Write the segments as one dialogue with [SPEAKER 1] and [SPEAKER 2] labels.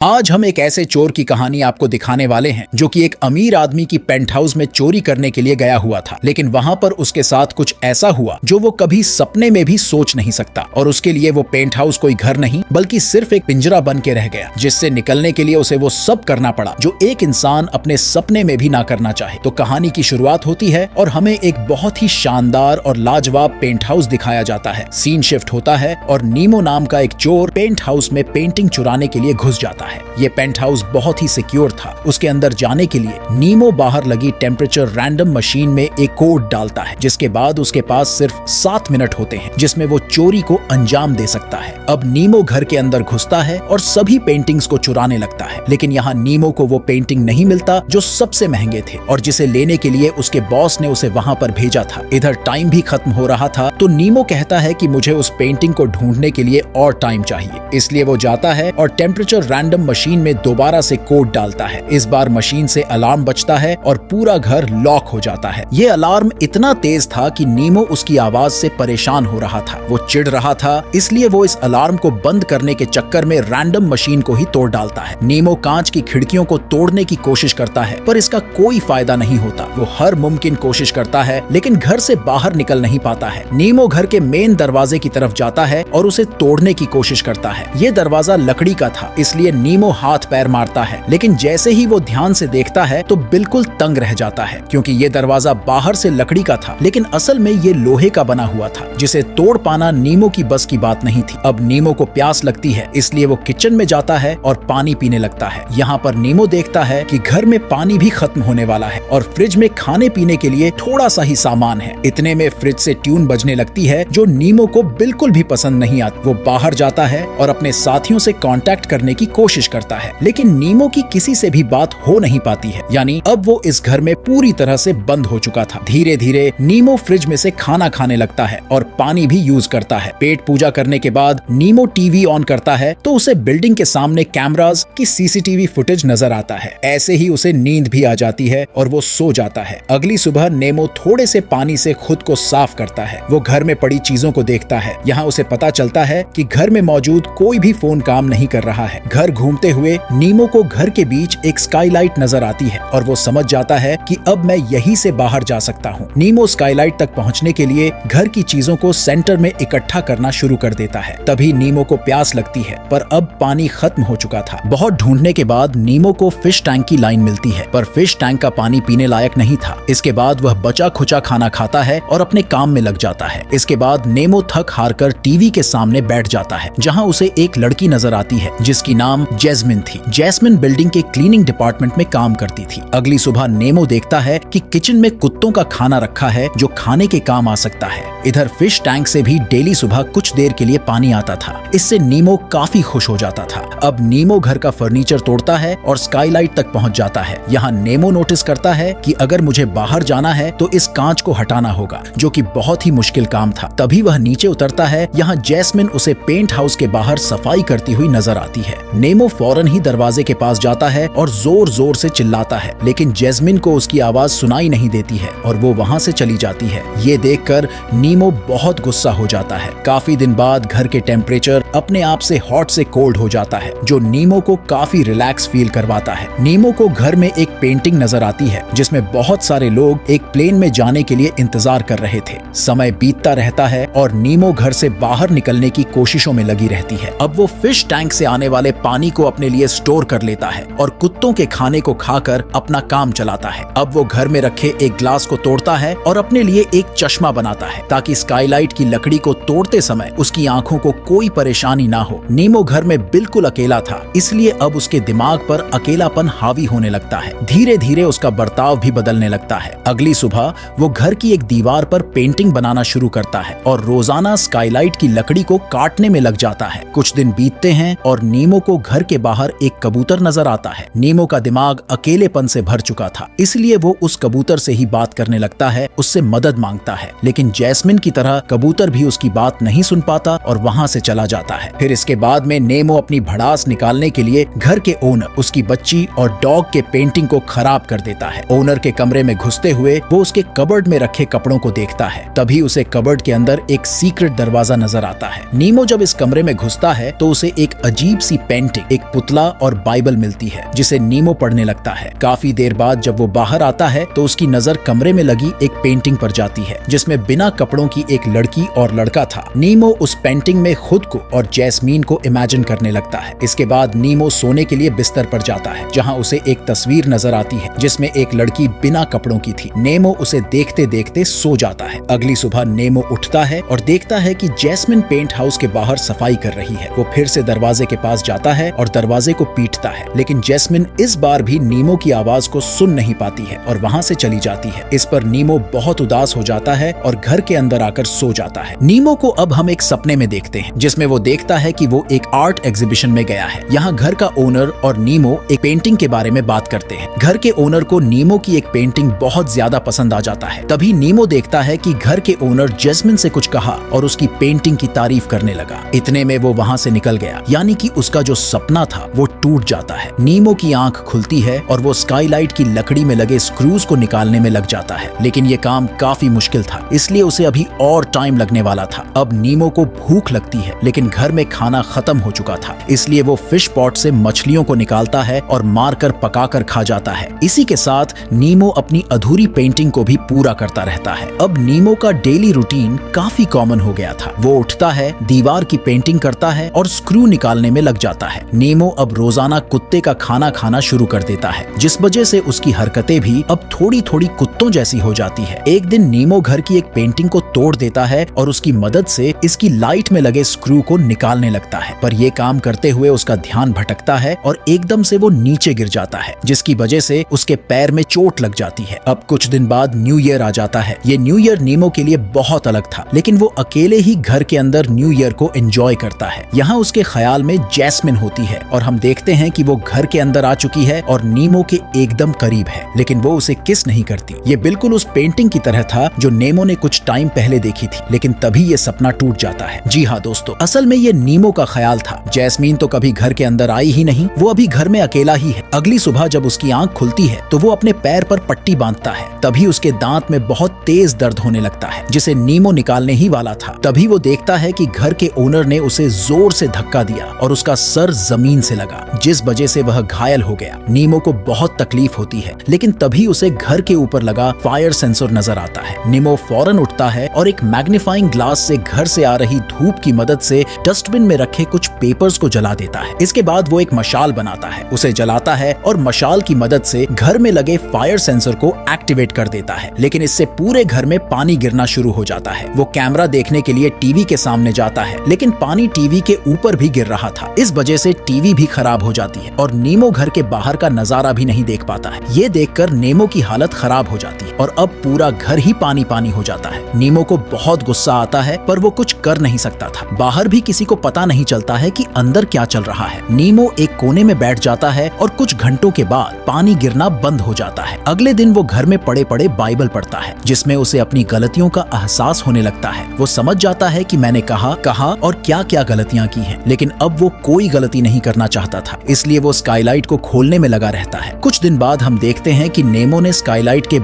[SPEAKER 1] आज हम एक ऐसे चोर की कहानी आपको दिखाने वाले हैं जो कि एक अमीर आदमी की पेंट हाउस में चोरी करने के लिए गया हुआ था, लेकिन वहां पर उसके साथ कुछ ऐसा हुआ जो वो कभी सपने में भी सोच नहीं सकता। और उसके लिए वो पेंट हाउस कोई घर नहीं बल्कि सिर्फ एक पिंजरा बन के रह गया, जिससे निकलने के लिए उसे वो सब करना पड़ा जो एक इंसान अपने सपने में भी ना करना चाहे। तो कहानी की शुरुआत होती है और हमें एक बहुत ही शानदार और लाजवाब पेंट हाउस दिखाया जाता है। सीन शिफ्ट होता है और नीमो नाम का एक चोर पेंट हाउस में पेंटिंग चुराने के लिए घुस जाता है। ये पेंट हाउस बहुत ही सिक्योर था। उसके अंदर जाने के लिए नीमो बाहर लगी टेम्परेचर रैंडम मशीन में एक कोड डालता है, जिसके बाद उसके पास सिर्फ 7 मिनट होते हैं जिसमें वो चोरी को अंजाम दे सकता है। अब नीमो घर के अंदर घुसता है और सभी पेंटिंग्स को चुराने लगता है, लेकिन यहाँ नीमो को वो पेंटिंग नहीं मिलता जो सबसे महंगे थे और जिसे लेने के लिए उसके बॉस ने उसे वहाँ पर भेजा था। इधर टाइम भी खत्म हो रहा था, तो नीमो कहता है कि मुझे उस पेंटिंग को ढूंढने के लिए और टाइम चाहिए। इसलिए वो जाता है और टेम्परेचर रैंडम मशीन में दोबारा से कोड डालता है। इस बार मशीन से अलार्म बजता है और पूरा घर लॉक हो जाता है। ये अलार्म इतना तेज था कि नीमो उसकी आवाज से परेशान हो रहा था। वो चिढ़ रहा था, इसलिए वो इस अलार्म को बंद करने के चक्कर में रैंडम मशीन को ही तोड़ डालता है। नीमो कांच की खिड़कियों को तोड़ने की कोशिश करता है, पर इसका कोई फायदा नहीं होता। वो हर मुमकिन कोशिश करता है, लेकिन घर से बाहर निकल नहीं पाता है। नीमो घर के मेन दरवाजे की तरफ जाता है और उसे तोड़ने की कोशिश करता है। ये दरवाजा लकड़ी का था, इसलिए नीमो हाथ पैर मारता है, लेकिन जैसे ही वो ध्यान से देखता है तो बिल्कुल तंग रह जाता है, क्योंकि ये दरवाजा बाहर से लकड़ी का था, लेकिन असल में ये लोहे का बना हुआ था, जिसे तोड़ पाना नीमो की बस की बात नहीं थी। अब नीमो को प्यास लगती है, इसलिए वो किचन में जाता है और पानी पीने लगता है। यहाँ पर नीमो देखता है कि घर में पानी भी खत्म होने वाला है और फ्रिज में खाने पीने के लिए थोड़ा सा ही सामान है। इतने में फ्रिज से ट्यून बजने लगती है जो नीमो को बिल्कुल भी पसंद नहीं आती। वो बाहर जाता है और अपने साथियों से कांटेक्ट करने की कोशिश करता है, लेकिन नीमो की किसी से भी बात हो नहीं पाती है। यानी अब वो इस घर में पूरी तरह से बंद हो चुका था। धीरे धीरे नीमो फ्रिज में से खाना खाने लगता है और पानी भी यूज करता है। पेट पूजा करने के बाद नीमो टीवी ऑन करता है तो उसे बिल्डिंग के सामने कैमरास की सीसीटीवी फुटेज नजर आता है। ऐसे ही उसे नींद भी आ जाती है और वो सो जाता है। अगली सुबह नीमो थोड़े से पानी से खुद को साफ करता है। वो घर में पड़ी चीजों को देखता है। यहाँ उसे पता चलता है कि घर में मौजूद कोई भी फोन काम नहीं कर रहा है। घर घूमते हुए नीमो को घर के बीच एक स्काईलाइट नजर आती है और वो समझ जाता है कि अब मैं यहीं से बाहर जा सकता हूँ। नीमो स्काईलाइट तक पहुँचने के लिए घर की चीजों को सेंटर में इकट्ठा करना शुरू कर देता है। तभी नीमो को प्यास लगती है, पर अब पानी खत्म हो चुका था। बहुत ढूंढने के बाद नीमो को फिश टैंक की लाइन मिलती है, पर फिश टैंक का पानी पीने लायक नहीं था। इसके बाद वह बचा खुचा खाना खाता है और अपने काम में लग जाता है। इसके बाद नीमो थक हार कर टीवी के सामने बैठ जाता है, जहाँ उसे एक लड़की नजर आती है जिसकी नाम जैस्मिन थी। जैस्मिन बिल्डिंग के क्लीनिंग डिपार्टमेंट में काम करती थी। अगली सुबह नीमो देखता है कि किचन में कुत्तों का खाना रखा है जो खाने के काम आ सकता है। इधर फिश टैंक से भी डेली सुबह कुछ देर के लिए पानी आता था। इससे नीमो काफी खुश हो जाता था। अब नीमो घर का फर्नीचर तोड़ता है और स्काईलाइट तक पहुंच जाता है। यहाँ नीमो नोटिस करता है कि अगर मुझे बाहर जाना है तो इस कांच को हटाना होगा, जो कि बहुत ही मुश्किल काम था। तभी वह नीचे उतरता है। यहाँ जैस्मिन उसे पेंट हाउस के बाहर सफाई करती हुई नजर आती है। नीमो फौरन ही दरवाजे के पास जाता है और जोर जोर से चिल्लाता है, लेकिन जैस्मिन को उसकी आवाज सुनाई नहीं देती है और वो वहाँ से चली जाती है। ये देखकर नीमो बहुत गुस्सा हो जाता है। काफी दिन बाद घर के टेम्परेचर अपने आप से हॉट से कोल्ड हो जाता है, जो नीमो को काफी रिलैक्स फील करवाता है। नीमो को घर में एक पेंटिंग नजर आती है जिसमें बहुत सारे लोग एक प्लेन में जाने के लिए इंतजार कर रहे थे। समय बीतता रहता है और नीमो घर से बाहर निकलने की कोशिशों में लगी रहती है। अब वो फिश टैंक से आने वाले पानी को अपने लिए स्टोर कर लेता है और कुत्तों के खाने को खाकर अपना काम चलाता है। अब वो घर में रखे एक ग्लास को तोड़ता है और अपने लिए एक चश्मा बनाता है, ताकि स्काईलाइट की लकड़ी को तोड़ते समय उसकी आंखों को कोई परेशानी ना हो। नीमो घर में बिल्कुल अकेला था, इसलिए अब उसके दिमाग पर अकेलापन हावी होने लगता है। धीरे धीरे उसका बर्ताव भी बदलने लगता है। अगली सुबह वो घर की एक दीवार पर पेंटिंग बनाना शुरू करता है और रोजाना स्काईलाइट की लकड़ी को काटने में लग जाता है। कुछ दिन बीतते हैं और नीमो को घर के बाहर एक कबूतर नजर आता है। नीमो का दिमाग अकेलेपन से भर चुका था, इसलिए वो उस कबूतर से ही बात करने लगता है, उससे मदद मांगता है। लेकिन जैस्मिन की तरह कबूतर भी उसकी बात नहीं सुन पाता और वहाँ से चला जाता है। फिर इसके बाद में नीमो अपनी भड़ास निकालने के लिए घर के ओनर, उसकी बच्ची और डॉग के पेंटिंग को खराब कर देता है। ओनर के कमरे में घुसते हुए वो उसके कबर्ड में रखे कपड़ों को देखता है। तभी उसे कबर्ड के अंदर एक सीक्रेट दरवाजा नजर आता है। नीमो जब इस कमरे में घुसता है तो उसे एक अजीब सी पेंटिंग एक पुतला और बाइबल मिलती है जिसे नीमो पढ़ने लगता है। काफी देर बाद जब वो बाहर आता है तो उसकी नजर कमरे में लगी एक पेंटिंग पर जाती है जिसमें बिना कपड़ों की एक लड़की और लड़का था। नीमो उस पेंटिंग में खुद को और जैस्मीन को इमेजिन करने लगता है। इसके बाद नीमो सोने के लिए बिस्तर पर जाता है जहाँ उसे एक तस्वीर नजर आती है जिसमें एक लड़की बिना कपड़ों की थी। नेमो उसे देखते देखते सो जाता है। अगली सुबह नेमो उठता है और देखता है कि जैस्मिन पेंट हाउस के बाहर सफाई कर रही है। वो फिर से दरवाजे के पास जाता है और दरवाजे को पीटता है, लेकिन जैस्मिन इस बार भी नीमो की आवाज को सुन नहीं पाती है और वहाँ से चली जाती है। इस पर नीमो बहुत उदास हो जाता है और घर के अंदर आकर सो जाता है। नीमो को अब हम एक सपने में देखते हैं जिसमें वो देखता है कि वो एक आर्ट एग्जीबिशन में गया है। यहाँ घर का ओनर और नीमो एक पेंटिंग के बारे में बात करते हैं। घर के ओनर को नीमो की एक पेंटिंग बहुत ज्यादा पसंद आ जाता है। तभी नीमो देखता है कि घर के ओनर जैस्मिन से कुछ कहा और उसकी पेंटिंग की तारीफ करने लगा। इतने में वो वहाँ से निकल गया, यानी कि उसका जो सपना था वो टूट जाता है। नीमो की आंख खुलती है और वो स्काईलाइट की लकड़ी में लगे स्क्रूज को निकालने में लग जाता है, लेकिन ये काम काफी मुश्किल था, इसलिए उसे अभी और टाइम लगने वाला था। अब नीमो को भूख लगती है, लेकिन घर में खाना खत्म हो चुका था, इसलिए वो फिश पॉट से मछलियों को निकालता है और मारकर पकाकर खा जाता है। इसी के साथ नीमो अपनी अधूरी पेंटिंग को भी पूरा करता रहता है। अब नीमो का डेली रूटीन काफी कॉमन हो गया था। वो उठता है, दीवार की पेंटिंग करता है और स्क्रू निकालने में लग जाता है। नीमो अब रोजाना कुत्ते का खाना खाना शुरू कर देता है, जिस वजह से उसकी हरकतें भी अब थोड़ी थोड़ी कुत्तों जैसी हो जाती है। एक दिन नीमो घर की एक पेंटिंग को तोड़ देता है और उसकी मदद से इसकी लाइट में लगे स्क्रू को निकालने लगता है, पर यह काम करते हुए उसका ध्यान भटकता है और एकदम से वो नीचे गिर जाता है, जिसकी वजह से उसके पैर में चोट लग जाती है। अब कुछ दिन बाद न्यू ईयर आ जाता है। ये न्यू ईयर नीमो के लिए बहुत अलग था, लेकिन वो अकेले ही घर के अंदर न्यू ईयर को एंजॉय करता है। यहाँ उसके ख्याल में जैस्मिन होती है और हम देखते हैं कि वो घर के अंदर आ चुकी है और नीमो के एकदम करीब है, लेकिन वो उसे किस नहीं करती। ये बिल्कुल उस पेंटिंग की तरह था जो नेमो ने कुछ टाइम पहले देखी थी, लेकिन तभी ये सपना टूट जाता है। जी हाँ दोस्तों, असल में ये नीमो का ख्याल था। जैस्मीन तो कभी घर के अंदर आई ही नहीं, वो अभी घर में अकेला ही है। अगली सुबह जब उसकी आंख खुलती है तो वो अपने पैर पर पट्टी बांधता है। तभी उसके दांत में बहुत तेज दर्द होने लगता है, जिसे नीमो निकालने ही वाला था। तभी वो देखता है कि घर के ओनर ने उसे जोर से धक्का दिया और उसका सर जमीन से लगा, जिस वजह से वह घायल हो गया। नीमो को बहुत तकलीफ होती है, लेकिन तभी उसे घर के ऊपर लगा फायर सेंसर नजर आता है। नीमो फौरन उठता है और एक मैग्नीफाइंग ग्लास से घर से आ रही धूप की मदद से डस्टबिन में रखे कुछ पेपर्स को जला देता है। इसके बाद वो एक मशाल बनाता है, उसे जलाता है और मशाल की मदद से घर में लगे फायर सेंसर को एक्टिवेट कर देता है, लेकिन इससे पूरे घर में पानी गिरना शुरू हो जाता है। वो कैमरा देखने के लिए टीवी के सामने जाता है, लेकिन पानी टीवी के ऊपर भी गिर रहा था। इस वजह से टीवी भी खराब हो जाती है और नीमो घर के बाहर का नजारा भी नहीं देख पाता है। ये देखकर नीमो की हालत खराब हो जाती है और अब पूरा घर ही पानी पानी हो जाता है। नीमो को बहुत गुस्सा आता है, पर वो कुछ कर नहीं सकता था। बाहर भी किसी को पता नहीं चलता है कि अंदर क्या चल रहा है। नीमो एक कोने में बैठ जाता है और कुछ घंटों के बाद पानी गिरना बंद हो जाता है। अगले दिन वो घर में पड़े पड़े बाइबल पढ़ता है, जिसमें उसे अपनी गलतियों का एहसास होने लगता है। वो समझ जाता है कि मैंने कहा और क्या क्या गलतियां की हैं, लेकिन अब वो कोई गलती नहीं करना चाहता था, इसलिए वो स्काईलाइट को खोलने में लगा रहता है। कुछ दिन बाद हम देखते हैं कि नेमो ने स्काईलाइट के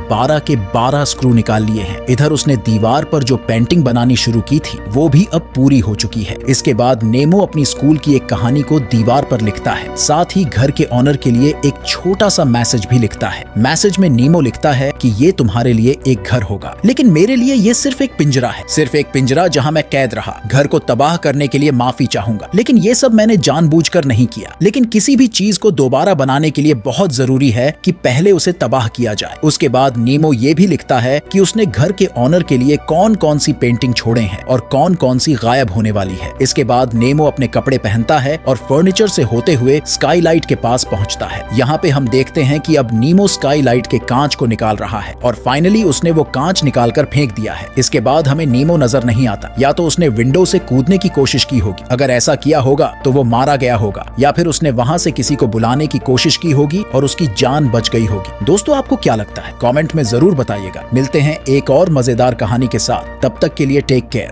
[SPEAKER 1] 12 स्क्रू निकाल लिए हैं। इधर उसने दीवार पर जो पेंटिंग बनानी शुरू की थी वो भी अब पूरी हो चुकी है। इसके बाद नेमो अपनी स्कूल की एक कहानी को दीवार पर लिखता है, साथ ही घर के ऑनर के लिए एक छोटा सा मैसेज भी लिखता है। मैसेज में नीमो लिखता है कि ये तुम्हारे लिए एक घर होगा, लेकिन मेरे लिए ये सिर्फ एक पिंजरा है, सिर्फ एक पिंजरा जहाँ मैं कैद रहा। घर को तबाह करने के लिए माफी चाहूंगा, लेकिन ये सब मैंने जानबूझकर नहीं किया। लेकिन किसी भी चीज को दोबारा बनाने के लिए बहुत जरूरी है कि पहले उसे तबाह किया जाए। उसके बाद नीमो ये भी लिखता है कि उसने घर के ऑनर के लिए कौन कौन सी पेंटिंग छोड़े हैं और कौन कौन सी गायब होने वाली है। इसके बाद नेमो अपने कपड़े पहनता है और फर्नीचर से होते हुए स्काईलाइट के पास पहुंचता है। यहाँ पे हम देखते हैं कि अब नीमो स्काईलाइट के कांच को निकाल रहा है और फाइनली उसने वो कांच निकालकर फेंक दिया है। इसके बाद हमें नीमो नजर नहीं आता। या तो उसने विंडो से कूदने की कोशिश की होगी, अगर ऐसा किया होगा तो वो मारा गया होगा, या फिर उसने वहां से किसी को बुलाने की कोशिश की होगी और उसकी जान बच गई होगी। दोस्तों, आपको क्या लगता है? कमेंट में जरूर बताइएगा। मिलते हैं एक और मजेदार कहानी के साथ, तब तक के लिए टेक केयर।